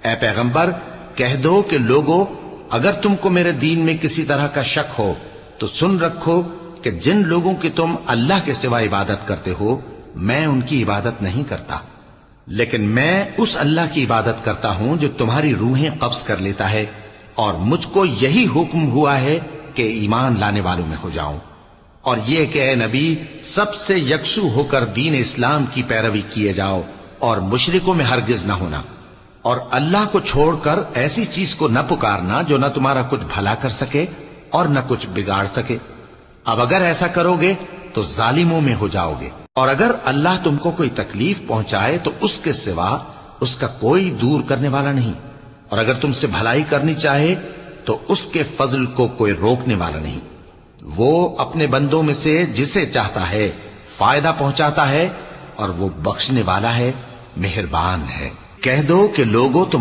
اے پیغمبر کہہ دو کہ لوگو اگر تم کو میرے دین میں کسی طرح کا شک ہو تو سن رکھو کہ جن لوگوں کی تم اللہ کے سوا عبادت کرتے ہو میں ان کی عبادت نہیں کرتا، لیکن میں اس اللہ کی عبادت کرتا ہوں جو تمہاری روحیں قبض کر لیتا ہے، اور مجھ کو یہی حکم ہوا ہے کہ ایمان لانے والوں میں ہو جاؤں، اور یہ کہ اے نبی سب سے یکسو ہو کر دین اسلام کی پیروی کیے جاؤ اور مشرکوں میں ہرگز نہ ہونا، اور اللہ کو چھوڑ کر ایسی چیز کو نہ پکارنا جو نہ تمہارا کچھ بھلا کر سکے اور نہ کچھ بگاڑ سکے۔ اب اگر ایسا کرو گے تو ظالموں میں ہو جاؤ گے، اور اگر اللہ تم کو کوئی تکلیف پہنچائے تو اس کے سوا اس کا کوئی دور کرنے والا نہیں، اور اگر تم سے بھلائی کرنی چاہے تو اس کے فضل کو کوئی روکنے والا نہیں۔ وہ اپنے بندوں میں سے جسے چاہتا ہے فائدہ پہنچاتا ہے، اور وہ بخشنے والا ہے، مہربان ہے۔ کہہ دو کہ لوگوں تمہارے